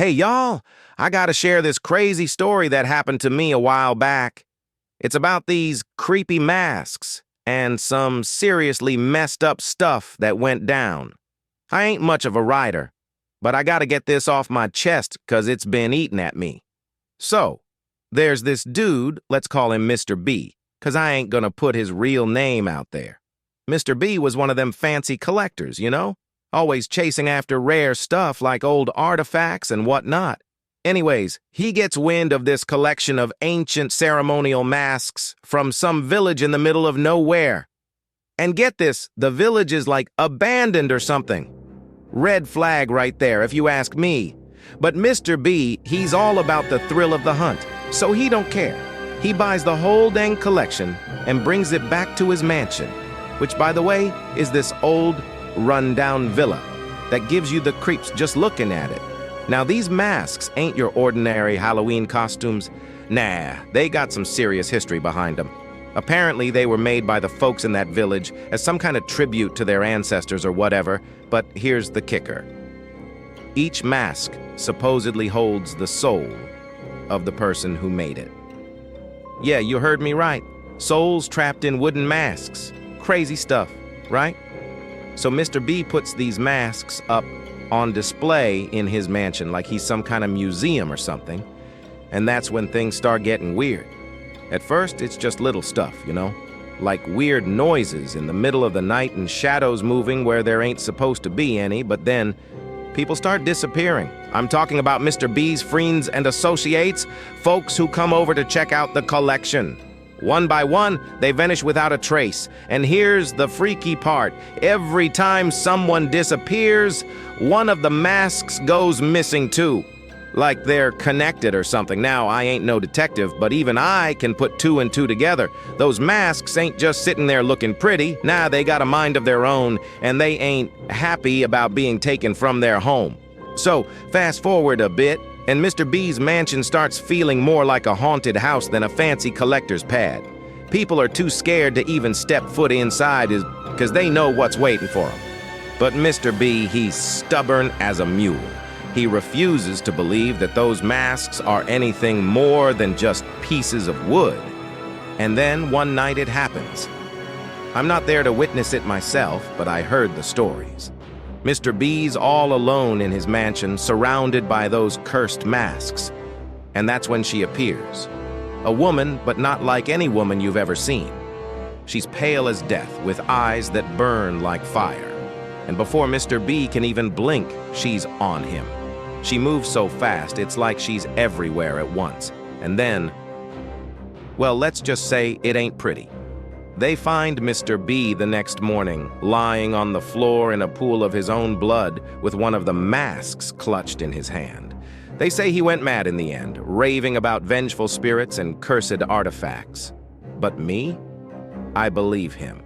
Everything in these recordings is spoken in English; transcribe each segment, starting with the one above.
Hey, y'all, I gotta share this crazy story that happened to me a while back. It's about these creepy masks and some seriously messed up stuff that went down. I ain't much of a writer, but I gotta get this off my chest 'cause it's been eating at me. So, there's this dude, let's call him Mr. B, 'cause I ain't gonna put his real name out there. Mr. B was one of them fancy collectors, always chasing after rare stuff like old artifacts and whatnot. Anyways, he gets wind of this collection of ancient ceremonial masks from some village in the middle of nowhere. And get this, the village is like abandoned or something. Red flag right there, if you ask me. But Mr. B, he's all about the thrill of the hunt, so he don't care. He buys the whole dang collection and brings it back to his mansion, which, by the way, is this old, run-down villa that gives you the creeps just looking at it. Now, these masks ain't your ordinary Halloween costumes. Nah, they got some serious history behind them. Apparently, they were made by the folks in that village as some kind of tribute to their ancestors or whatever, but here's the kicker. Each mask supposedly holds the soul of the person who made it. Yeah, you heard me right. Souls trapped in wooden masks. Crazy stuff, right? So Mr. B puts these masks up on display in his mansion like he's some kind of museum or something, and that's when things start getting weird. At first, it's just little stuff, like weird noises in the middle of the night and shadows moving where there ain't supposed to be any, but then people start disappearing. I'm talking about Mr. B's friends and associates, folks who come over to check out the collection. One by one, they vanish without a trace. And here's the freaky part. Every time someone disappears, one of the masks goes missing too. Like they're connected or something. Now, I ain't no detective, but even I can put two and two together. Those masks ain't just sitting there looking pretty. Nah, they got a mind of their own, and they ain't happy about being taken from their home. So, fast forward a bit, and Mr. B's mansion starts feeling more like a haunted house than a fancy collector's pad. People are too scared to even step foot inside because they know what's waiting for them. But Mr. B, he's stubborn as a mule. He refuses to believe that those masks are anything more than just pieces of wood. And then one night it happens. I'm not there to witness it myself, but I heard the stories. Mr. B's all alone in his mansion, surrounded by those cursed masks. And that's when she appears. A woman, but not like any woman you've ever seen. She's pale as death, with eyes that burn like fire. And before Mr. B can even blink, she's on him. She moves so fast, it's like she's everywhere at once. And then, well, let's just say it ain't pretty. They find Mr. B the next morning, lying on the floor in a pool of his own blood with one of the masks clutched in his hand. They say he went mad in the end, raving about vengeful spirits and cursed artifacts. But me? I believe him.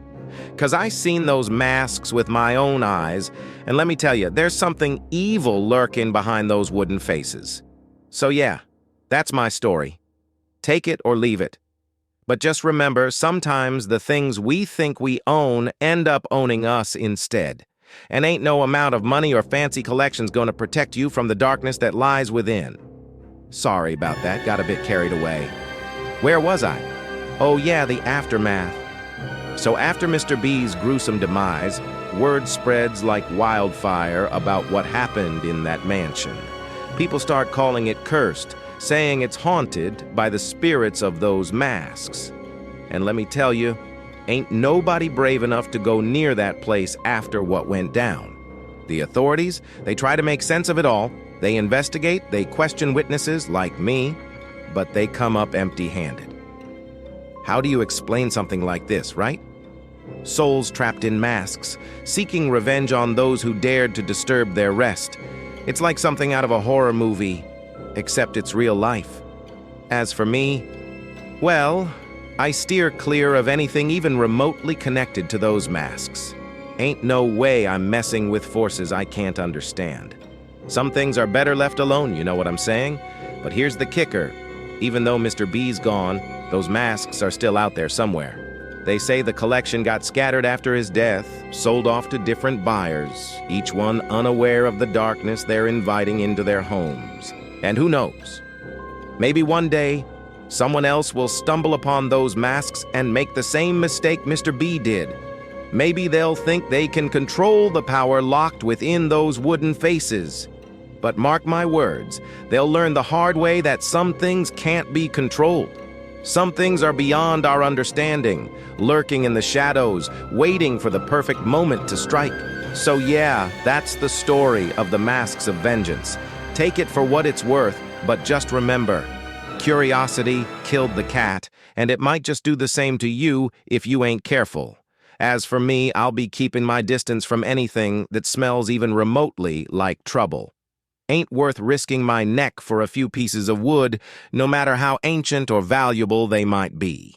'Cause I seen those masks with my own eyes, and let me tell you, there's something evil lurking behind those wooden faces. So yeah, that's my story. Take it or leave it. But just remember, sometimes the things we think we own end up owning us instead. And ain't no amount of money or fancy collections gonna protect you from the darkness that lies within. Sorry about that, got a bit carried away. Where was I? Oh yeah, the aftermath. So after Mr. B's gruesome demise, word spreads like wildfire about what happened in that mansion. People start calling it cursed, saying it's haunted by the spirits of those masks. And let me tell you, ain't nobody brave enough to go near that place after what went down. The authorities, they try to make sense of it all. They investigate, they question witnesses like me, but they come up empty-handed. How do you explain something like this, right? Souls trapped in masks, seeking revenge on those who dared to disturb their rest. It's like something out of a horror movie, except it's real life. As for me, well, I steer clear of anything even remotely connected to those masks. Ain't no way I'm messing with forces I can't understand. Some things are better left alone, you know what I'm saying? But here's the kicker. Even though Mr. B's gone, those masks are still out there somewhere. They say the collection got scattered after his death, sold off to different buyers, each one unaware of the darkness they're inviting into their homes. And who knows? Maybe one day, someone else will stumble upon those masks and make the same mistake Mr. B did. Maybe they'll think they can control the power locked within those wooden faces. But mark my words, they'll learn the hard way that some things can't be controlled. Some things are beyond our understanding, lurking in the shadows, waiting for the perfect moment to strike. So yeah, that's the story of the Masks of Vengeance. Take it for what it's worth, but just remember, curiosity killed the cat, and it might just do the same to you if you ain't careful. As for me, I'll be keeping my distance from anything that smells even remotely like trouble. Ain't worth risking my neck for a few pieces of wood, no matter how ancient or valuable they might be.